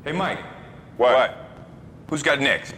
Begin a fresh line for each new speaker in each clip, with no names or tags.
Hey, Mike. What? Who's got next?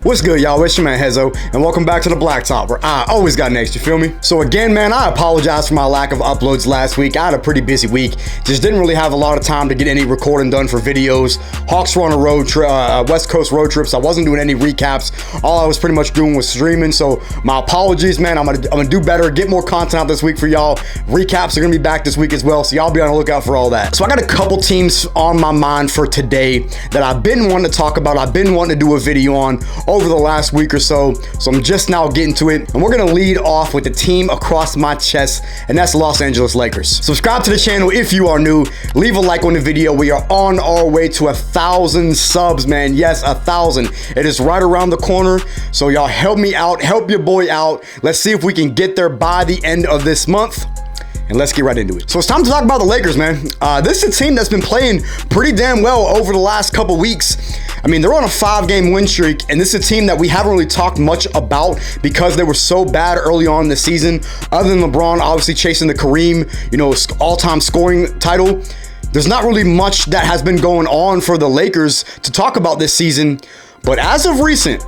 What's good, y'all? It's your man Hezo, and welcome back to the Blacktop, where I always got next, you feel me? So again, man, I apologize for my lack of uploads last week. I had a pretty busy week. Just didn't really have a lot of time to get any recording done for videos. Hawks were on a road trip, West Coast road trips. I wasn't doing any recaps. All I was pretty much doing was streaming, so my apologies, man. I'm gonna do better, get more content out this week for y'all. Recaps are gonna be back this week as well, so y'all be on the lookout for all that. So I got a couple teams on my mind for today that I've been wanting to talk about. I've been wanting to do a video on over the last week or so I'm just now getting to it, and we're gonna lead off with the team across my chest, and that's the Los Angeles Lakers. Subscribe to the channel if you are new, leave a like on the video. We are on our way to 1,000 subs, man. Yes, 1,000. It is right around the corner, so y'all help me out, help your boy out. Let's see if we can get there by the end of this month. And let's get right into it. So it's time to talk about the Lakers, man. This is a team that's been playing pretty damn well over the last couple weeks. I mean, they're on a 5-game win streak, and this is a team that we haven't really talked much about because they were so bad early on in the season. Other than LeBron obviously chasing the Kareem, all-time scoring title, there's not really much that has been going on for the Lakers to talk about this season. But as of recent,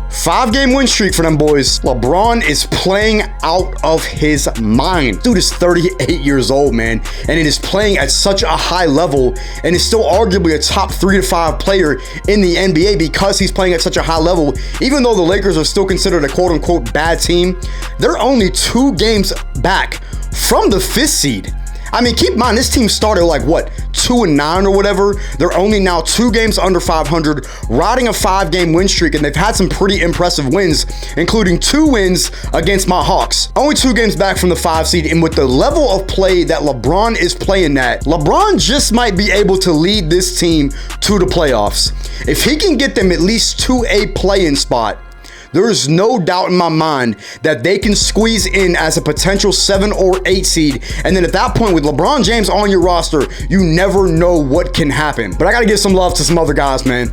5-game win streak for them boys. LeBron is playing out of his mind. Dude is 38 years old, man, and it is playing at such a high level, and is still arguably a top 3 to 5 player in the NBA because he's playing at such a high level. Even though the Lakers are still considered a quote-unquote bad team, they're only 2 games back from the 5th seed. I mean, keep in mind, this team started like, what, 2-9 or whatever. They're only now 2 games under 500, riding a 5-game win streak, and they've had some pretty impressive wins, including 2 wins against my Hawks. Only 2 games back from the 5 seed, and with the level of play that LeBron is playing at, LeBron just might be able to lead this team to the playoffs. If he can get them at least to a play-in spot, there is no doubt in my mind that they can squeeze in as a potential 7 or 8 seed. And then at that point, with LeBron James on your roster, you never know what can happen. But I got to give some love to some other guys, man.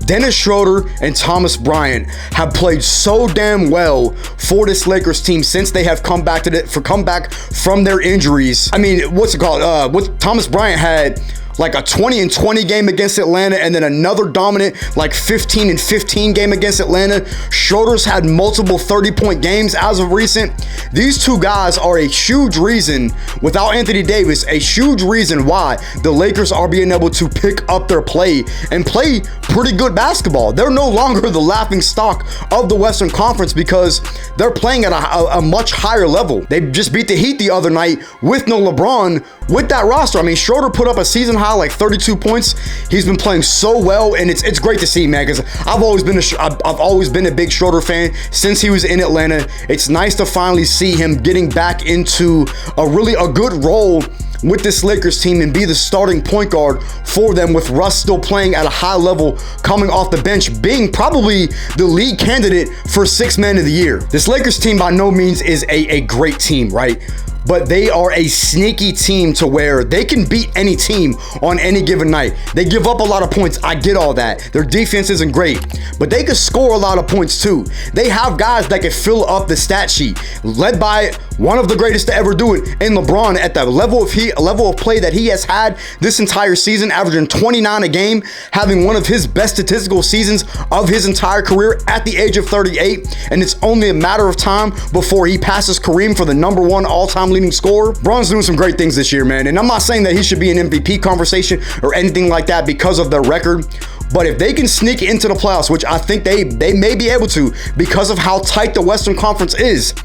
Dennis Schroeder and Thomas Bryant have played so damn well for this Lakers team since they have come back from their injuries. I mean, what's it called? What Thomas Bryant had like a 20-20 game against Atlanta, and then another dominant like 15-15 game against Atlanta. Schroeder's had multiple 30-point games as of recent. These 2 guys are a huge reason, without Anthony Davis, a huge reason why the Lakers are being able to pick up their play and play pretty good basketball. They're no longer the laughing stock of the Western Conference because they're playing at a much higher level. They just beat the Heat the other night with no LeBron with that roster. I mean, Schroeder put up a season high like 32 points. He's been playing so well, and it's great to see, man, because I've always been a big Schroeder fan since he was in Atlanta. It's nice to finally see him getting back into a good role with this Lakers team and be the starting point guard for them, with Russ still playing at a high level, coming off the bench, being probably the lead candidate for 6th Man of the Year. This Lakers team by no means is a great team, right? But they are a sneaky team to where they can beat any team on any given night. They give up a lot of points. I get all that. Their defense isn't great, but they can score a lot of points too. They have guys that can fill up the stat sheet, led by one of the greatest to ever do it in LeBron at the level of play that he has had this entire season, averaging 29 a game, having one of his best statistical seasons of his entire career at the age of 38. And it's only a matter of time before he passes Kareem for the #1 all-time leading scorer. Bron's doing some great things this year, man. And I'm not saying that he should be in MVP conversation or anything like that because of their record. But if they can sneak into the playoffs, which I think they may be able to because of how tight the Western Conference is,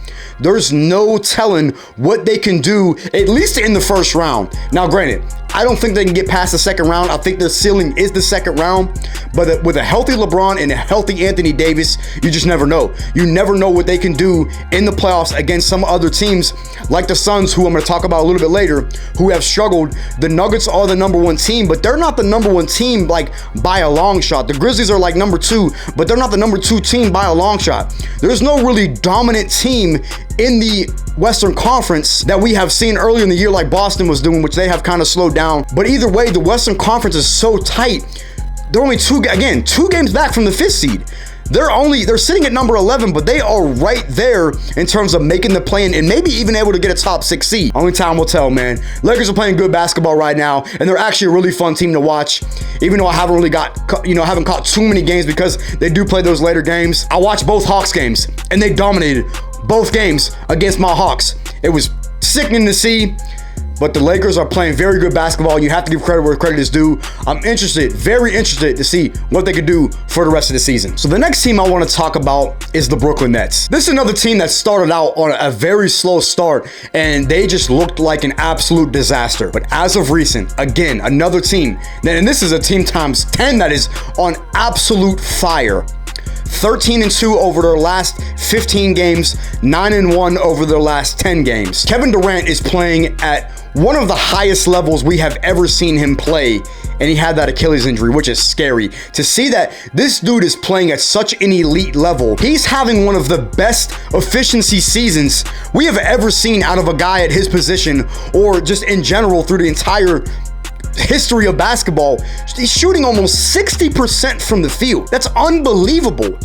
there's no telling what they can do, at least in the first round. Now, granted, I don't think they can get past the second round. I think their ceiling is the second round. But with a healthy LeBron and a healthy Anthony Davis, you just never know. You never know what they can do in the playoffs against some other teams like the Suns, who I'm going to talk about a little bit later, who have struggled. The Nuggets are the #1 team, but they're not the #1 team like by a long shot. The Grizzlies are like #2, but they're not the #2 team by a long shot. There's no really dominant team in the Western Conference that we have seen earlier in the year like Boston was doing, which they have kind of slowed down. But either way, the Western Conference is so tight. They're only 2 games back from the 5th seed. They're sitting at number 11, but they are right there in terms of making the play-in and maybe even able to get a top 6 seed. Only time will tell, man. Lakers are playing good basketball right now, and they're actually a really fun team to watch. Even though I haven't really haven't caught too many games because they do play those later games. I watched both Hawks games, and they dominated both games against my Hawks. It was sickening to see. But the Lakers are playing very good basketball. You have to give credit where credit is due. I'm interested, very interested to see what they could do for the rest of the season. So the next team I want to talk about is the Brooklyn Nets. This is another team that started out on a very slow start, and they just looked like an absolute disaster. But as of recent, again, another team, and this is a team times 10 that is on absolute fire. 13-2 over their last 15 games, 9-1 over their last 10 games. Kevin Durant is playing at one of the highest levels we have ever seen him play, and he had that Achilles injury, which is scary. To see that this dude is playing at such an elite level, he's having one of the best efficiency seasons we have ever seen out of a guy at his position, or just in general through the entire history of basketball. He's shooting almost 60% from the field. That's unbelievable.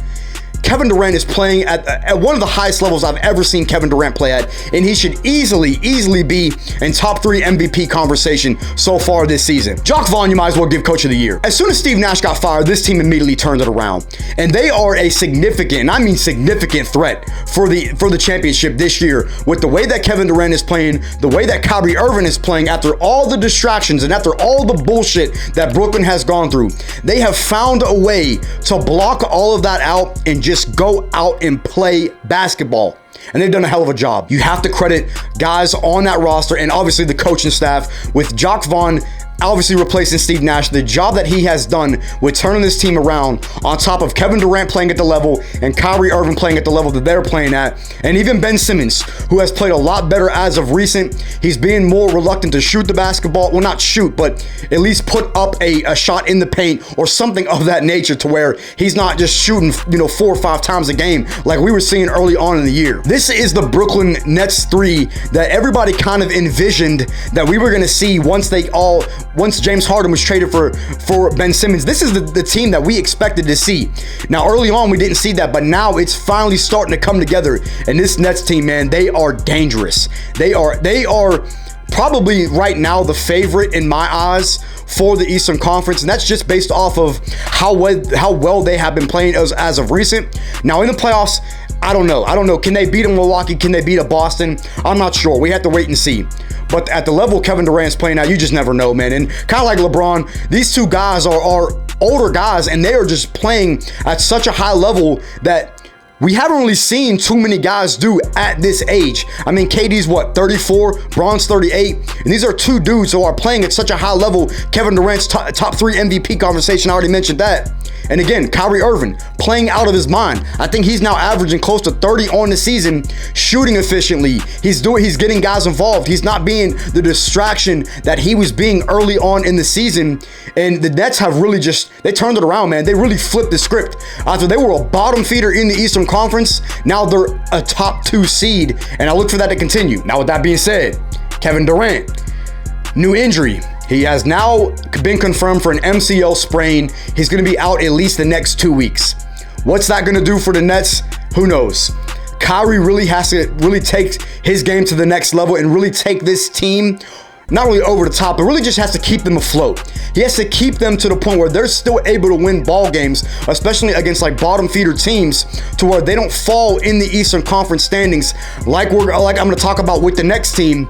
Kevin Durant is playing at one of the highest levels I've ever seen Kevin Durant play at, and he should easily be in top 3 MVP conversation so far this season. Jacques Vaughn, you might as well give Coach of the Year. As soon as Steve Nash got fired, this team immediately turned it around, and they are a significant, and I mean significant, threat for the championship this year with the way that Kevin Durant is playing, the way that Kyrie Irving is playing after all the distractions and after all the bullshit that Brooklyn has gone through. They have found a way to block all of that out and just go out and play basketball. And they've done a hell of a job. You have to credit guys on that roster and obviously the coaching staff with Jacques Vaughn obviously replacing Steve Nash. The job that he has done with turning this team around, on top of Kevin Durant playing at the level and Kyrie Irving playing at the level that they're playing at, and even Ben Simmons, who has played a lot better as of recent. He's being more reluctant to shoot the basketball. Well, not shoot, but at least put up a shot in the paint or something of that nature, to where he's not just shooting 4 or 5 times a game like we were seeing early on in the year. This is the Brooklyn Nets 3 that everybody kind of envisioned that we were going to see once James Harden was traded for Ben Simmons. This is the team that we expected to see. Now, early on, we didn't see that, but now it's finally starting to come together. And this Nets team, man, they are dangerous. They are probably right now the favorite in my eyes for the Eastern Conference, and that's just based off of how well they have been playing as of recent. Now, in the playoffs, I don't know. Can they beat a Milwaukee? Can they beat a Boston? I'm not sure. We have to wait and see. But at the level Kevin Durant's playing now, you just never know, man. And kind of like LeBron, these two guys are older guys, and they are just playing at such a high level that we haven't really seen too many guys do at this age. I mean, KD's what, 34, Bron's 38, and these are two dudes who are playing at such a high level. Kevin Durant's top 3 MVP conversation, I already mentioned that. And again, Kyrie Irving playing out of his mind. I think he's now averaging close to 30 on the season, shooting efficiently. He's getting guys involved. He's not being the distraction that he was being early on in the season. And the Nets have really they turned it around, man. They really flipped the script. After they were a bottom feeder in the Eastern Conference, now they're a top 2 seed, and I look for that to continue. Now, with that being said, Kevin Durant, new injury. He has now been confirmed for an MCL sprain. He's going to be out at least the next 2 weeks. What's that going to do for the Nets? Who knows? Kyrie really has to take his game to the next level and really take this team not only over the top, but really just has to keep them afloat. He has to keep them to the point where they're still able to win ball games, especially against like bottom feeder teams, to where they don't fall in the Eastern Conference standings like I'm going to talk about with the next team.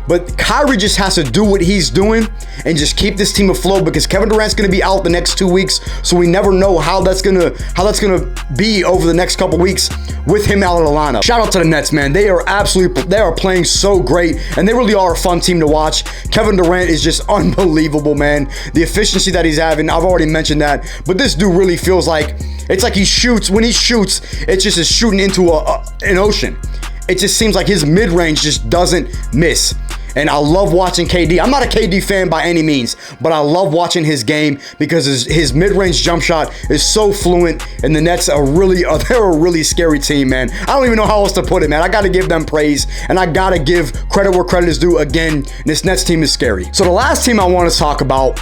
But Kyrie just has to do what he's doing and just keep this team afloat, because Kevin Durant's going to be out the next 2 weeks, so we never know how that's going to be over the next couple weeks with him out of the lineup. Shout out to the Nets, man. They are playing so great, and they really are a fun team to watch. Kevin Durant is just unbelievable, man. The efficiency that he's having, I've already mentioned that, but this dude really feels like it's like when he shoots, it just is shooting into an ocean. It just seems like his mid-range just doesn't miss. And I love watching KD. I'm not a KD fan by any means, but I love watching his game because his mid-range jump shot is so fluent, and the Nets they're a really scary team, man. I don't even know how else to put it, man. I got to give them praise, and I got to give credit where credit is due. Again, this Nets team is scary. So the last team I want to talk about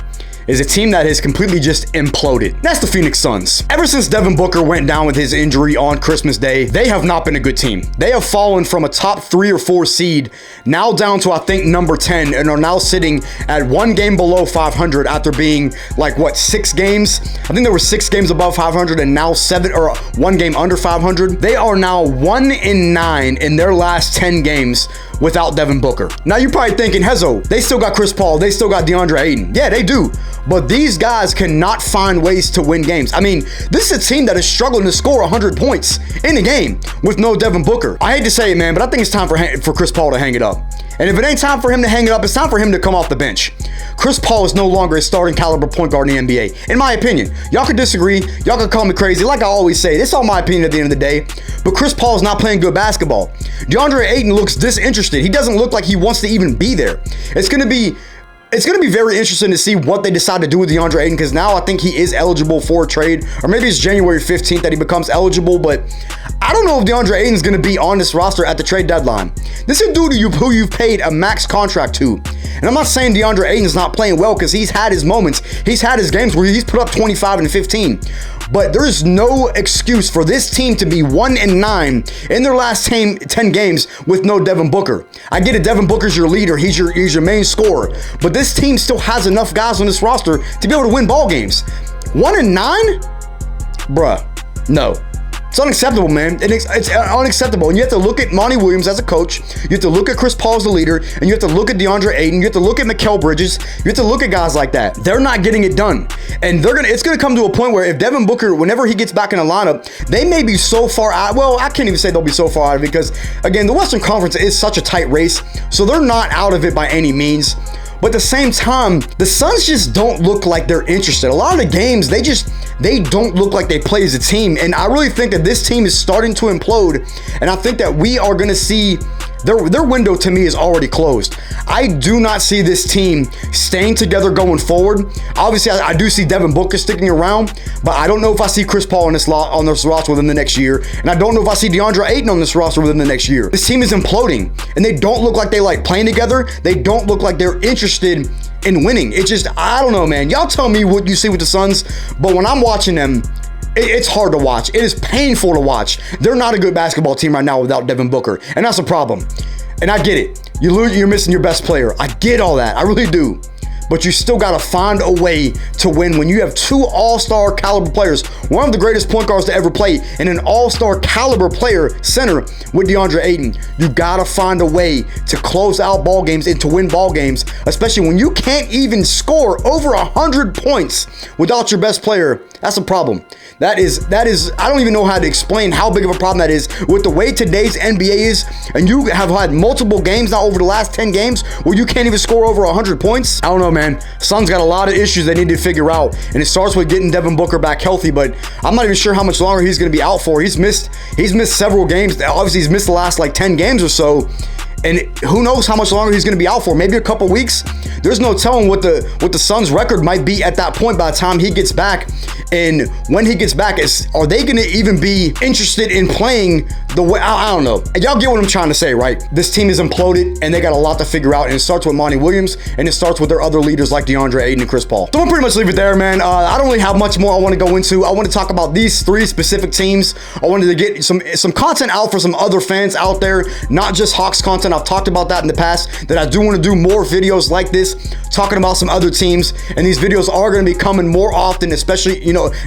is a team that has completely just imploded. That's the Phoenix Suns. Ever since Devin Booker went down with his injury on Christmas Day, they have not been a good team. They have fallen from a top 3 or 4 seed now down to, I think, number 10, and are now sitting at 1 game below 500 after being like, what, 6 games? I think there were 6 games above 500 and now 7 or 1 game under 500. They are now 1-9 in their last 10 games without Devin Booker. Now you're probably thinking, Hezo, they still got Chris Paul, they still got DeAndre Ayton. Yeah, they do. But these guys cannot find ways to win games. I mean, this is a team that is struggling to score 100 points in a game with no Devin Booker. I hate to say it, man, but I think it's time for Chris Paul to hang it up. And if it ain't time for him to hang it up, it's time for him to come off the bench. Chris Paul is no longer a starting caliber point guard in the NBA, in my opinion. Y'all could disagree. Y'all could call me crazy. Like I always say, this is all my opinion at the end of the day. But Chris Paul is not playing good basketball. DeAndre Ayton looks disinterested. He doesn't look like he wants to even be there. It's going to be very interesting to see what they decide to do with DeAndre Ayton, because now I think he is eligible for a trade, or maybe it's January 15th that he becomes eligible, but I don't know if DeAndre Ayton is going to be on this roster at the trade deadline. This is a dude who you've paid a max contract to. And I'm not saying DeAndre Ayton is not playing well, because he's had his moments. He's had his games where he's put up 25 and 15. But there's no excuse for this team to be 1-9 in their last 10 games with no Devin Booker. I get it, Devin Booker's your leader. He's your main scorer. But this team still has enough guys on this roster to be able to win ball games. 1-9? Bruh, no. It's unacceptable, man. It's unacceptable. And you have to look at Monty Williams as a coach. You have to look at Chris Paul as the leader. And you have to look at DeAndre Ayton. You have to look at Mikal Bridges. You have to look at guys like that. They're not getting it done. And it's going to come to a point where if Devin Booker, whenever he gets back in the lineup, they may be so far out. Well, I can't even say they'll be so far out of it because, again, the Western Conference is such a tight race. So they're not out of it by any means. But at the same time, the Suns just don't look like they're interested. A lot of the games, they don't look like they play as a team. And I really think that this team is starting to implode. And I think that we are going to see their window, to me, is already closed. I do not see this team staying together going forward. Obviously, I do see Devin Booker sticking around, but I don't know if I see Chris Paul on this roster within the next year, and I don't know if I see DeAndre Ayton on this roster within the next year. This team is imploding, and they don't look like they like playing together. They don't look like they're interested in winning. It's just, I don't know, man. Y'all tell me what you see with the Suns, but when I'm watching them, it's hard to watch. It is painful to watch. They're not a good basketball team right now without Devin Booker, and that's a problem. And I get it. You're missing your best player. I get all that. I really do. But you still got to find a way to win when you have 2 all-star caliber players, one of the greatest point guards to ever play, and an all-star caliber player center with DeAndre Ayton. You got to find a way to close out ball games and to win ball games, especially when you can't even score over 100 points without your best player. That's a problem. That is, I don't even know how to explain how big of a problem that is with the way today's NBA is, and you have had multiple games now over the last 10 games where you can't even score over 100 points. I don't know, man. Suns got a lot of issues they need to figure out, and it starts with getting Devin Booker back healthy, but I'm not even sure how much longer he's going to be out for. He's missed several games. Obviously, he's missed the last like 10 games or so. And who knows how much longer he's going to be out for? Maybe a couple weeks. There's no telling what the Suns' record might be at that point by the time he gets back. And when he gets back, are they going to even be interested in playing the way? I don't know. Y'all get what I'm trying to say, right? This team is imploded, and they got a lot to figure out. And it starts with Monty Williams, and it starts with their other leaders like DeAndre Ayton and Chris Paul. So I'm pretty much leave it there, man. I don't really have much more I want to go into. I want to talk about these 3 specific teams. I wanted to get some content out for some other fans out there, not just Hawks content. I've talked about that in the past, that I do want to do more videos like this, talking about some other teams, and these videos are going to be coming more often, especially,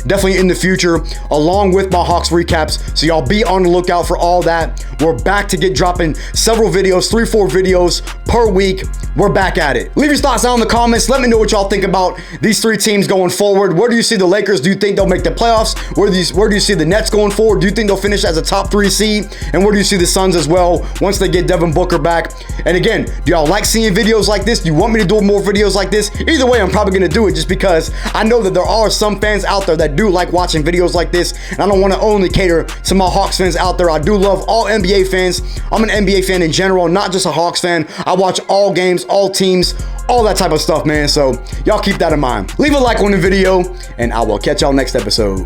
definitely in the future, along with my Hawks recaps. So y'all be on the lookout for all that. We're back to get dropping several videos, 3-4 videos per week. We're back at it. Leave your thoughts down in the comments. Let me know what y'all think about these 3 teams going forward. Where do you see the Lakers? Do you think they'll make the playoffs? Where do you see the Nets going forward? Do you think they'll finish as a top 3 seed? And where do you see the Suns as well once they get Devin Booker back? And again, do y'all like seeing videos like this? Do you want me to do more videos like this? Either way, I'm probably going to do it just because I know that there are some fans out there that do like watching videos like this, and I don't want to only cater to my Hawks fans out there. I do love all NBA fans. I'm an NBA fan in general, not just a Hawks fan. I watch all games, all teams, all that type of stuff, man. So y'all keep that in mind. Leave a like on the video, and I will catch y'all next episode.